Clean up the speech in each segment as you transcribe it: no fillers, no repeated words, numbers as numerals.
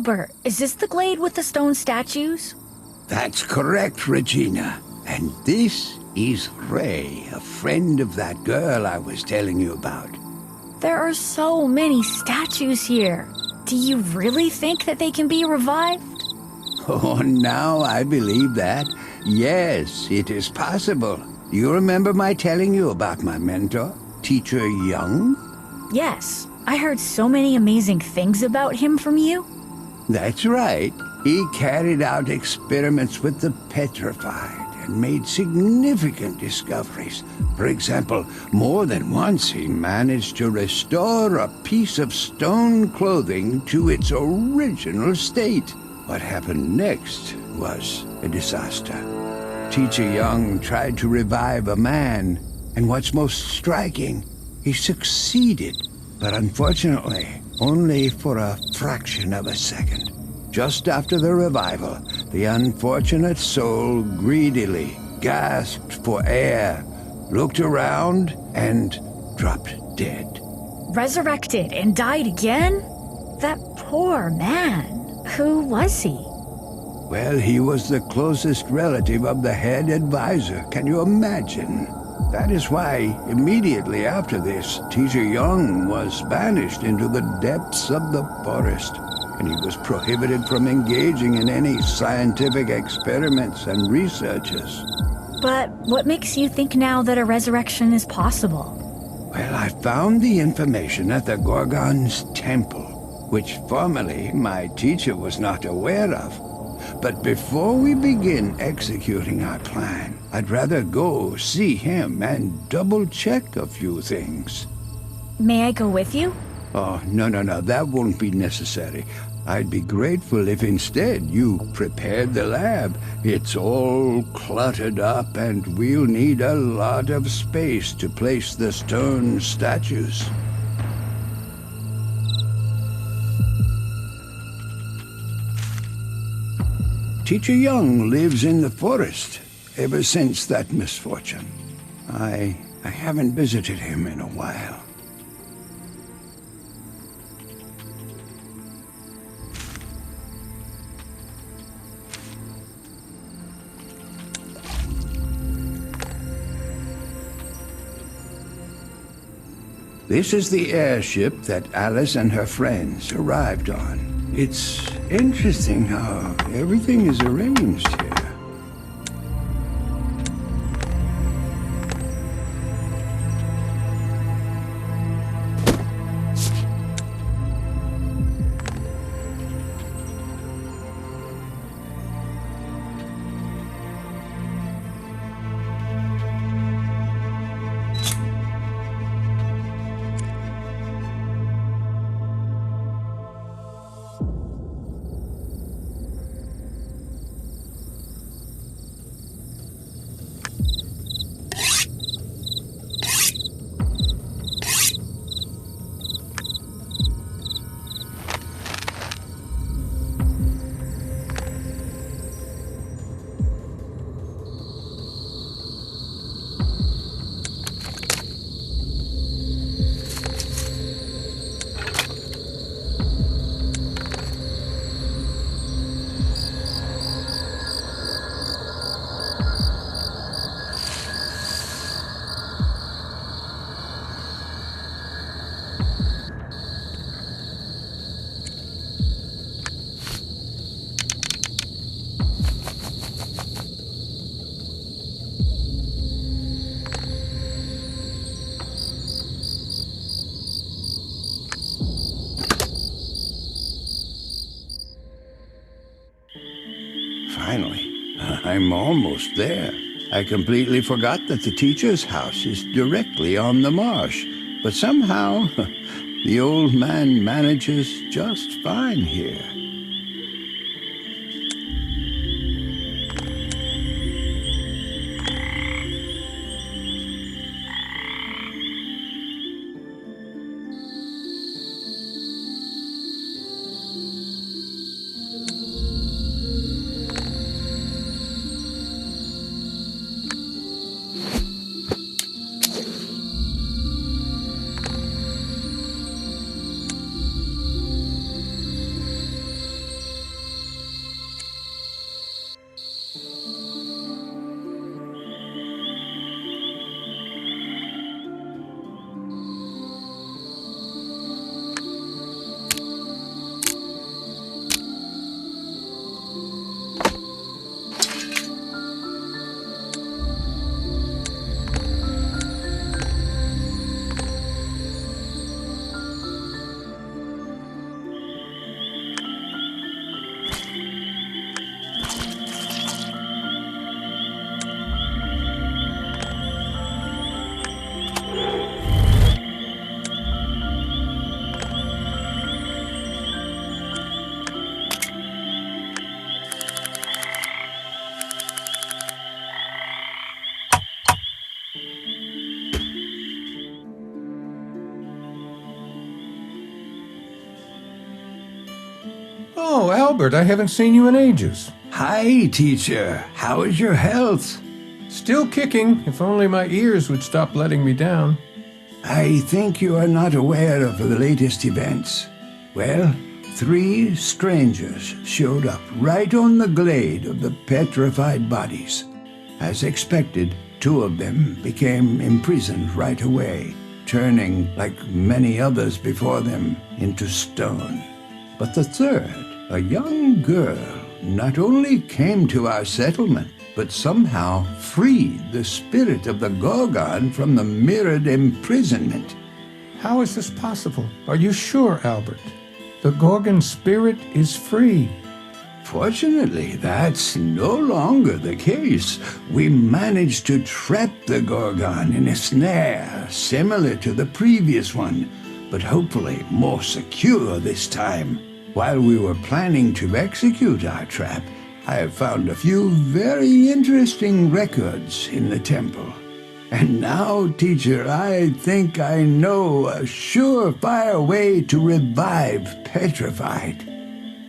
Albert, is this the glade with the stone statues? That's correct, Regina. And this is Ray, a friend of that girl I was telling you about. There are so many statues here. Do you really think that they can be revived? Oh, now I believe that. Yes, it is possible. Do you remember my telling you about my mentor, Teacher Young? Yes, I heard so many amazing things about him from you. That's right. He carried out experiments with the petrified and made significant discoveries. For example, more than once he managed to restore a piece of stone clothing to its original state. What happened next was a disaster. Teacher Young tried to revive a man, and what's most striking, he succeeded, but unfortunately, only for a fraction of a second. Just after the revival, the unfortunate soul greedily gasped for air, looked around, and dropped dead. Resurrected and died again? That poor man. Who was he? Well, he was the closest relative of the head advisor. Can you imagine? That is why, immediately after this, Teacher Young was banished into the depths of the forest, and he was prohibited from engaging in any scientific experiments and researches. But what makes you think now that a resurrection is possible? Well, I found the information at the Gorgon's temple, which formerly my teacher was not aware of. But before we begin executing our plan, I'd rather go see him and double-check a few things. May I go with you? Oh, no, that won't be necessary. I'd be grateful if instead you prepared the lab. It's all cluttered up and we'll need a lot of space to place the stone statues. Teacher Young lives in the forest ever since that misfortune. I haven't visited him in a while. This is the airship that Alice and her friends arrived on. It's interesting how everything is arranged here. Finally, I'm almost there. I completely forgot that the teacher's house is directly on the marsh, but somehow the old man manages just fine here. Oh, Albert, I haven't seen you in ages. Hi, teacher. How is your health? Still kicking, if only my ears would stop letting me down. I think you are not aware of the latest events. Well, 3 strangers showed up right on the glade of the petrified bodies. As expected, 2 of them became imprisoned right away, turning, like many others before them, into stone. But the 3rd, a young girl, not only came to our settlement, but somehow freed the spirit of the Gorgon from the mirrored imprisonment. How is this possible? Are you sure, Albert? The Gorgon spirit is free. Fortunately, that's no longer the case. We managed to trap the Gorgon in a snare similar to the previous one, but hopefully more secure this time. While we were planning to execute our trap, I have found a few very interesting records in the temple. And now, teacher, I think I know a surefire way to revive Petrified.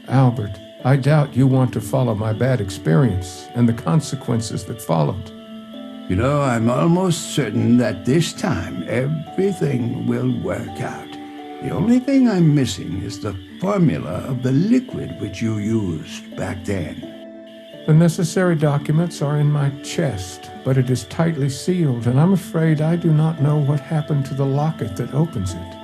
Albert, I doubt you want to follow my bad experience and the consequences that followed. You know, I'm almost certain that this time everything will work out. The only thing I'm missing is the formula of the liquid which you used back then. The necessary documents are in my chest, but it is tightly sealed, and I'm afraid I do not know what happened to the locket that opens it.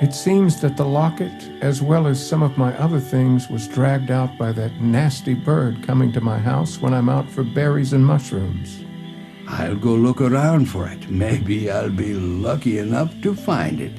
It seems that the locket, as well as some of my other things, was dragged out by that nasty bird coming to my house when I'm out for berries and mushrooms. I'll go look around for it. Maybe I'll be lucky enough to find it.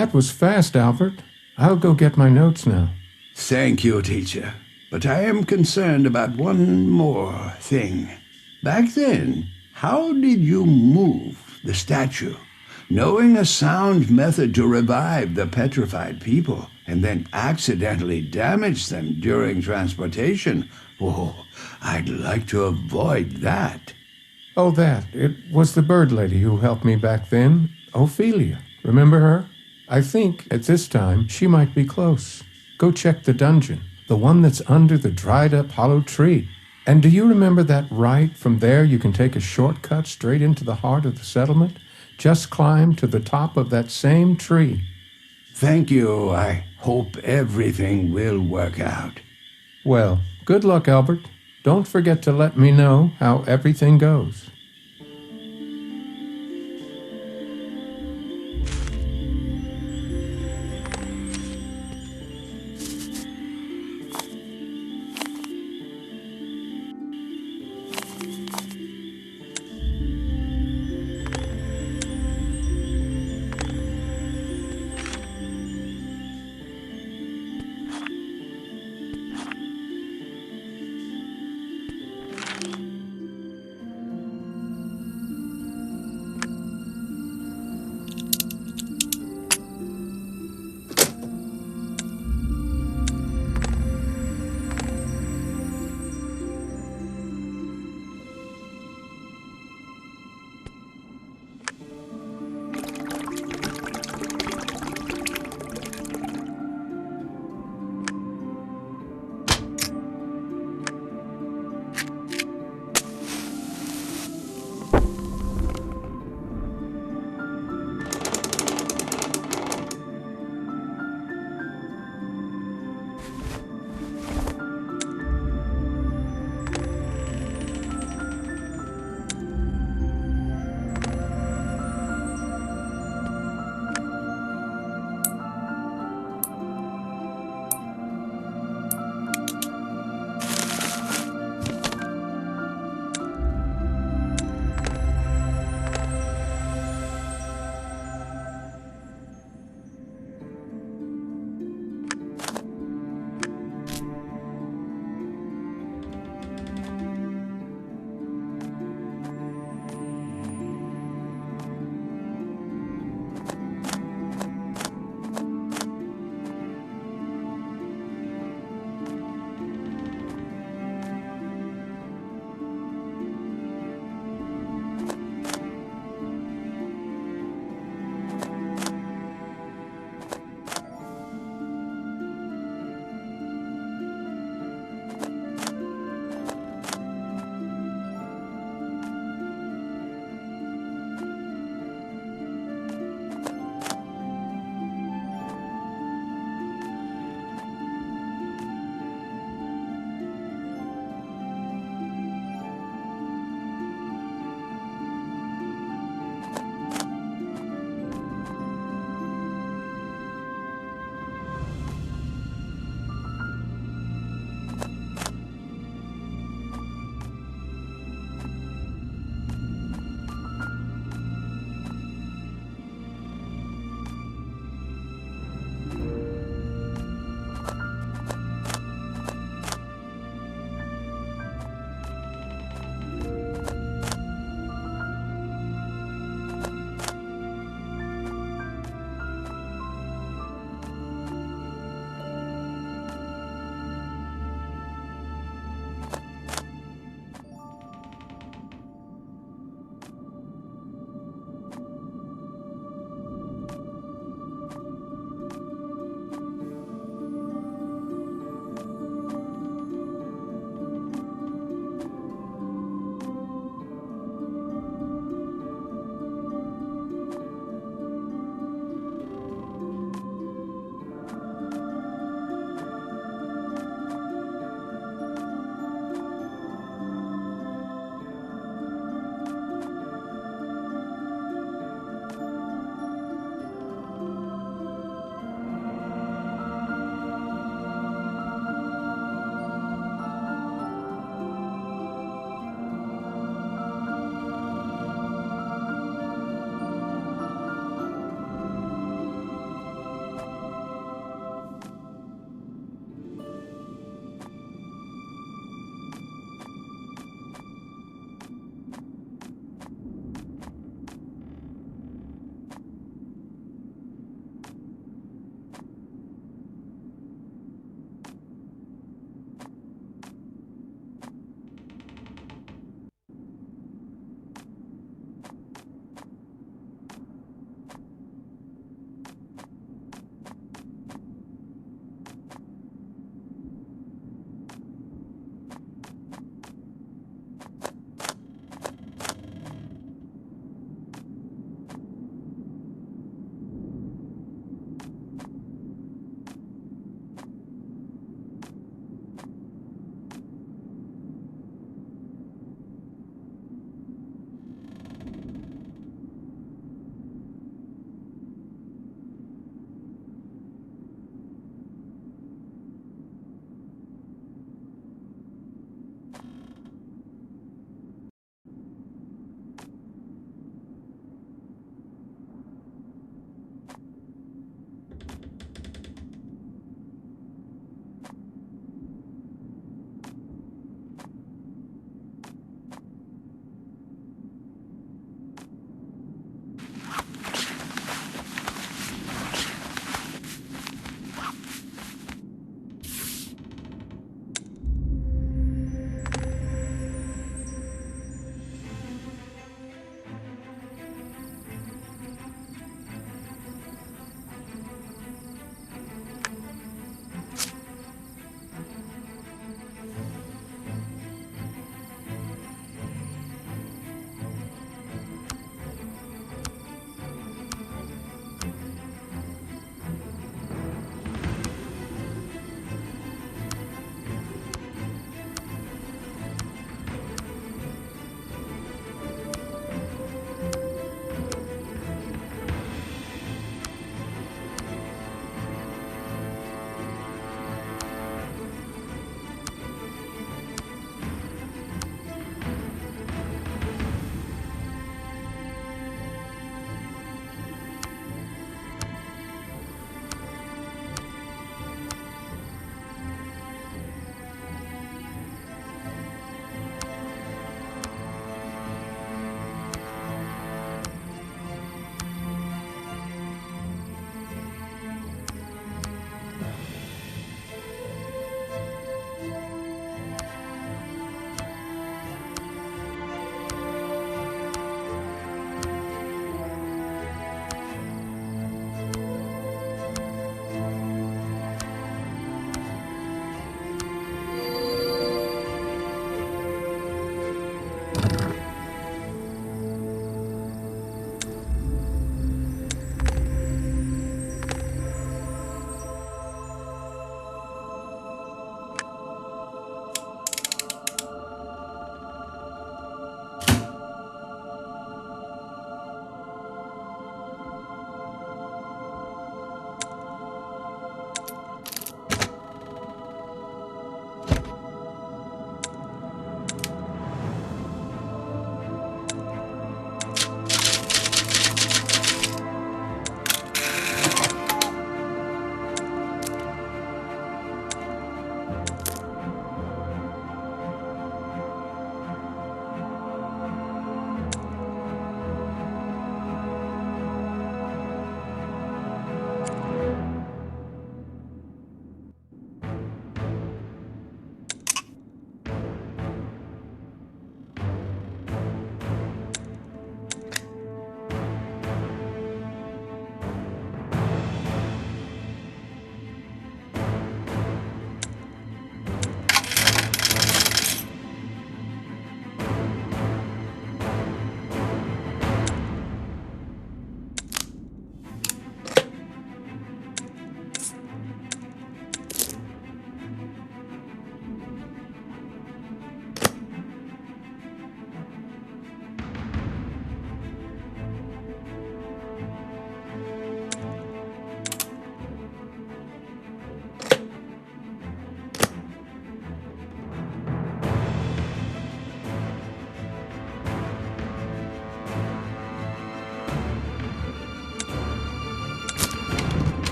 That was fast, Albert. I'll go get my notes now. Thank you, teacher. But I am concerned about one more thing. Back then, how did you move the statue? Knowing a sound method to revive the petrified people and then accidentally damage them during transportation, oh, I'd like to avoid that. Oh, that. It was the bird lady who helped me back then, Ophelia. Remember her? I think, at this time, she might be close. Go check the dungeon, the one that's under the dried-up hollow tree. And do you remember that right? From there you can take a shortcut straight into the heart of the settlement? Just climb to the top of that same tree. Thank you. I hope everything will work out. Well, good luck, Albert. Don't forget to let me know how everything goes.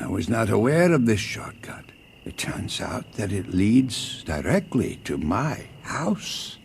I was not aware of this shortcut. It turns out that it leads directly to my house.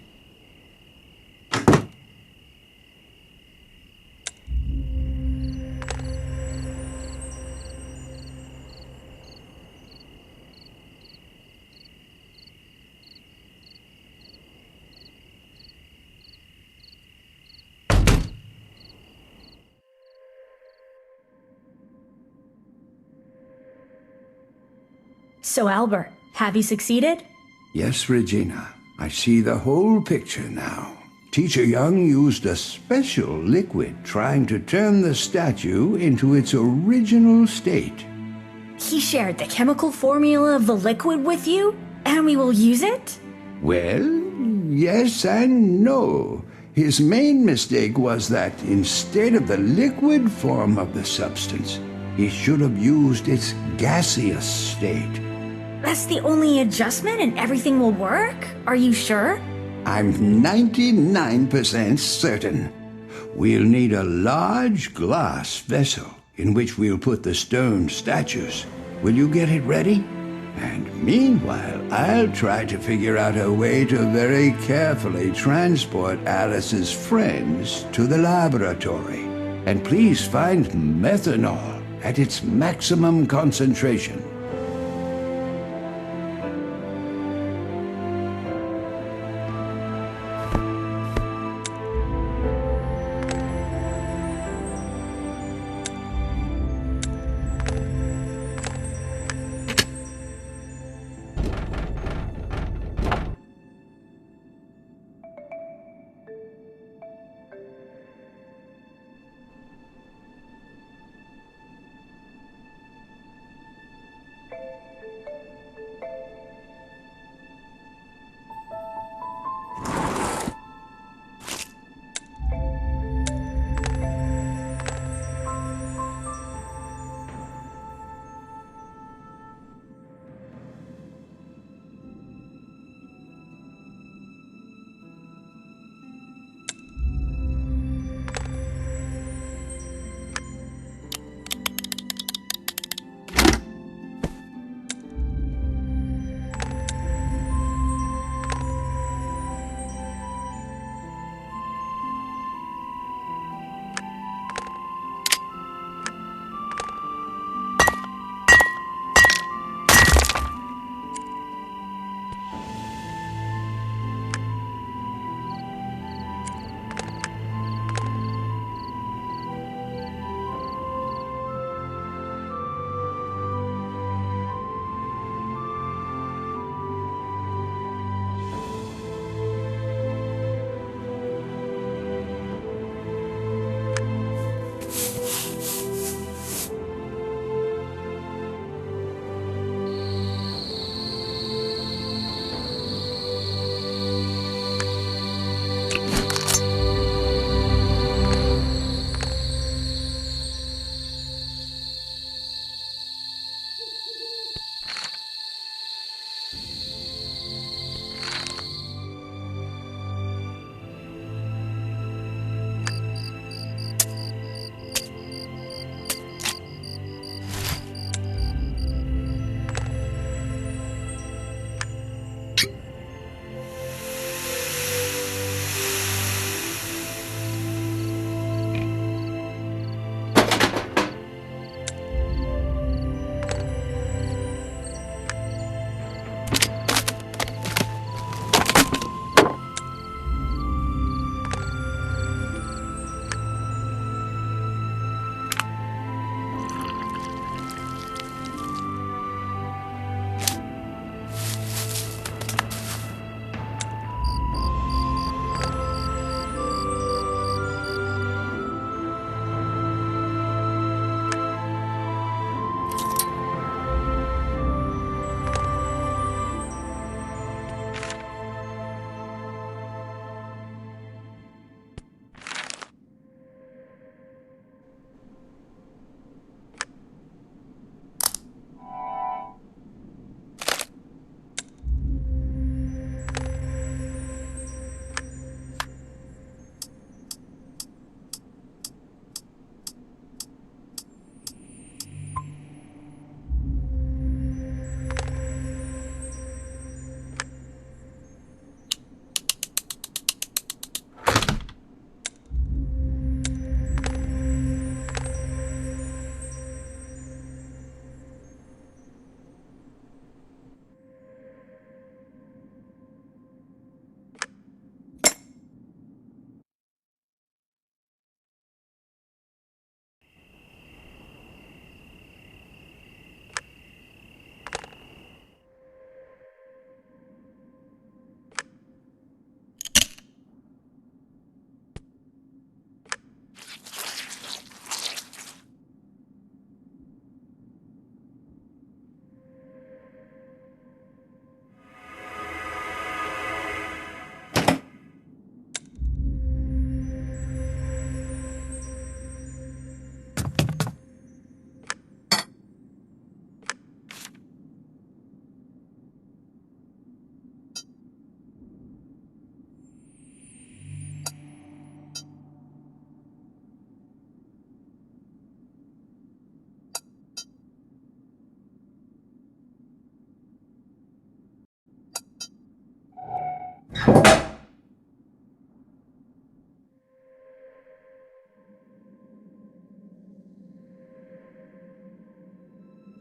So, Albert, have you succeeded? Yes, Regina. I see the whole picture now. Teacher Young used a special liquid trying to turn the statue into its original state. He shared the chemical formula of the liquid with you, and we will use it? Well, yes and no. His main mistake was that instead of the liquid form of the substance, he should have used its gaseous state. That's the only adjustment and everything will work? Are you sure? I'm 99% certain. We'll need a large glass vessel in which we'll put the stone statues. Will you get it ready? And meanwhile, I'll try to figure out a way to very carefully transport Alice's friends to the laboratory. And please find methanol at its maximum concentration.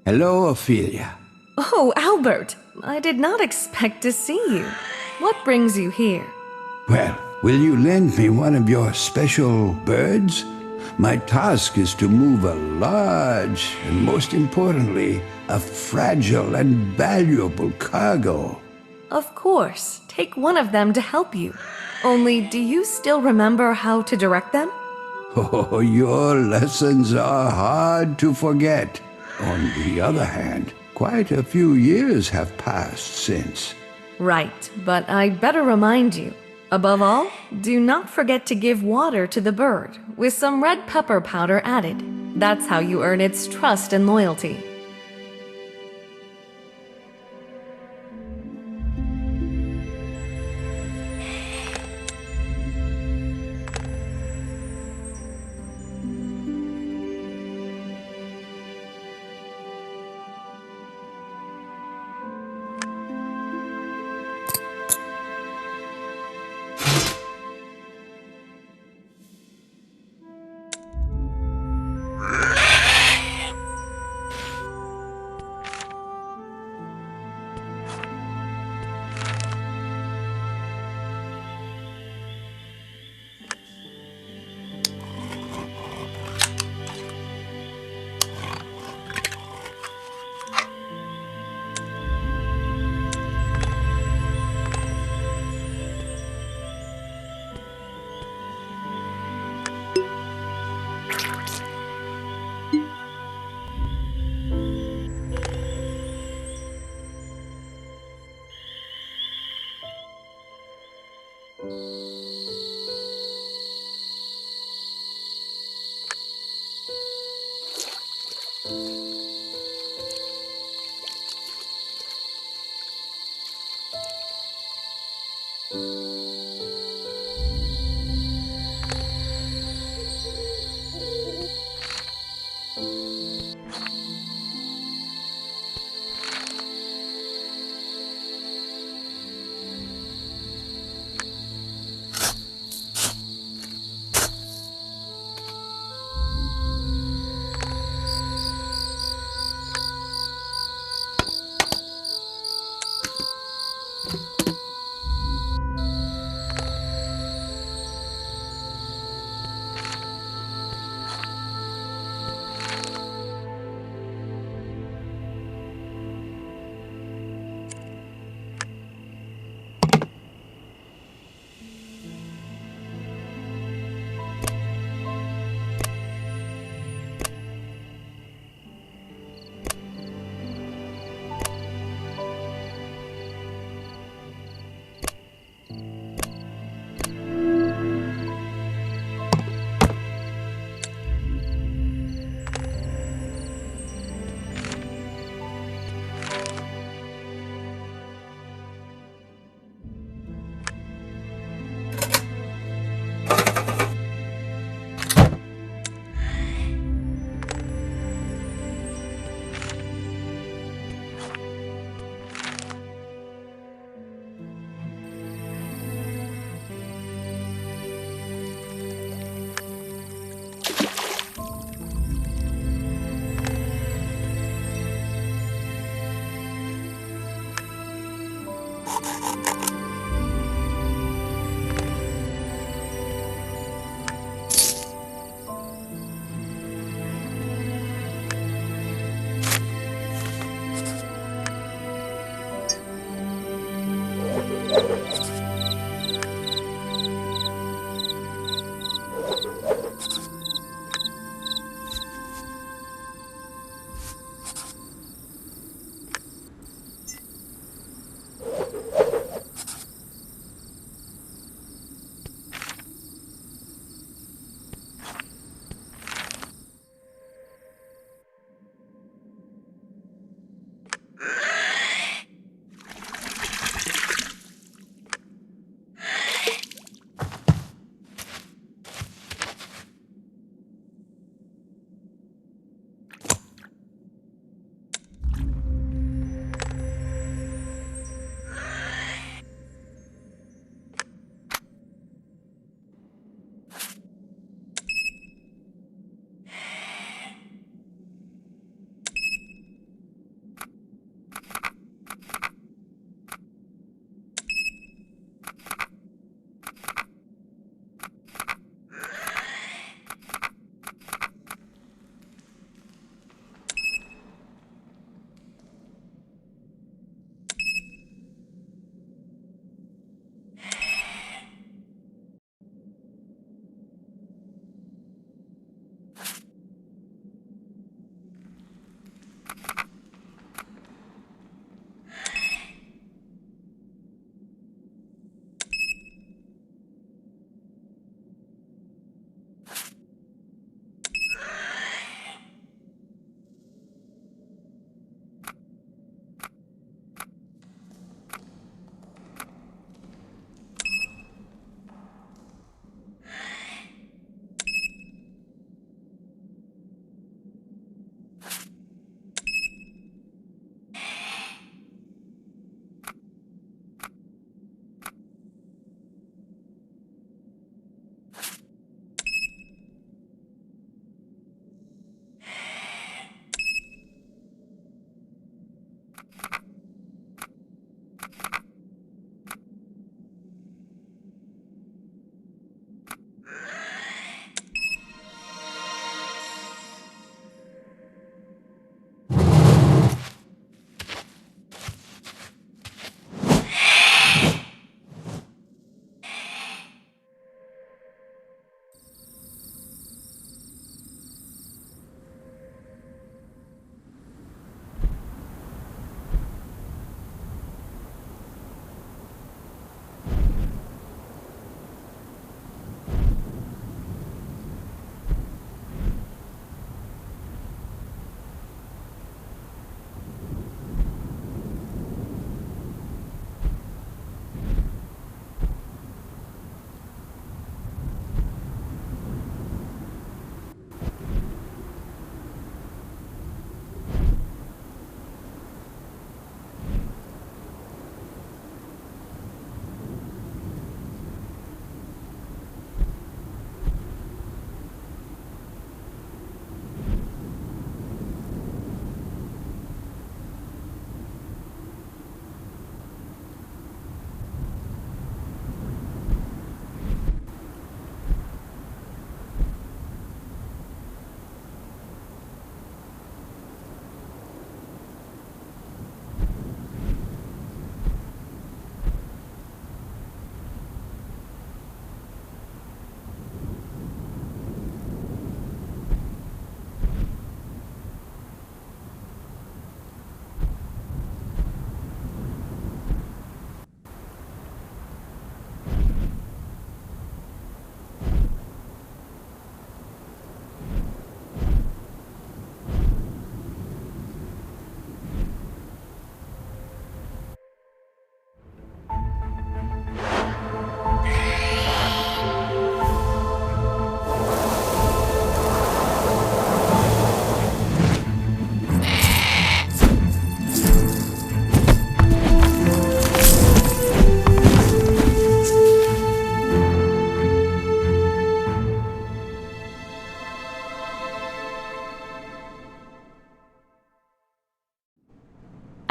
Hello, Ophelia. Oh, Albert, I did not expect to see you. What brings you here? Well, will you lend me one of your special birds? My task is to move a large and, most importantly, a fragile and valuable cargo. Of course, take one of them to help you. Only, do you still remember how to direct them? Oh, your lessons are hard to forget. On the other hand, quite a few years have passed since. Right, but I'd better remind you. Above all, do not forget to give water to the bird, with some red pepper powder added. That's how you earn its trust and loyalty.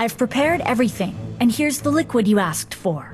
I've prepared everything, and here's the liquid you asked for.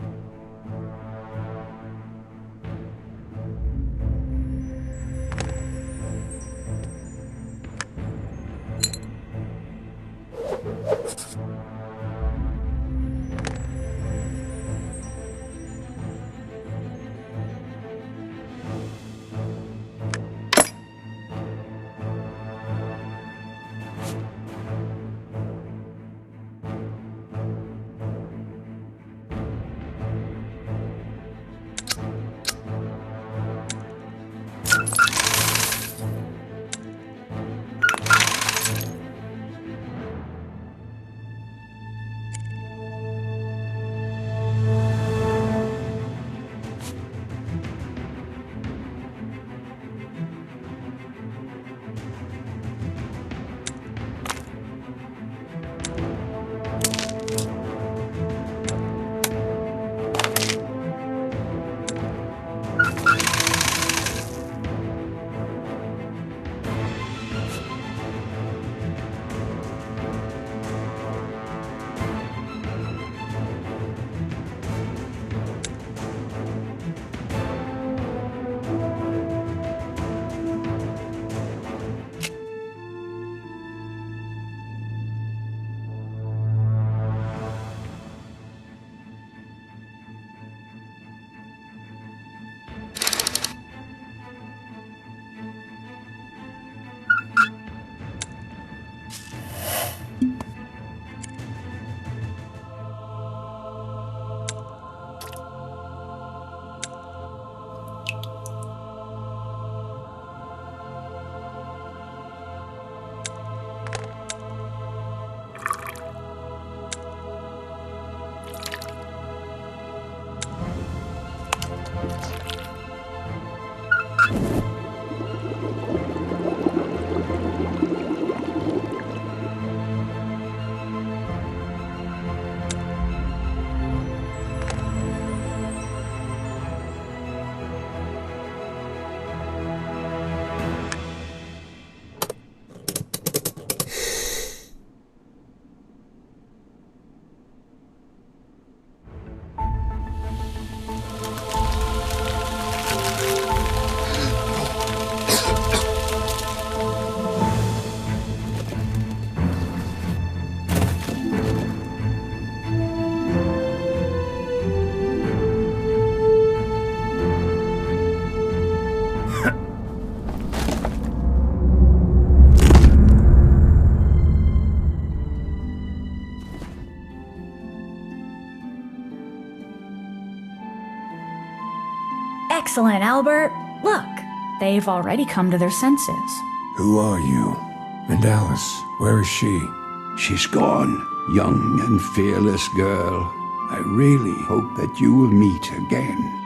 Excellent, Albert. Look, they've already come to their senses. Who are you? And Alice, where is she? She's gone, young and fearless girl. I really hope that you will meet again.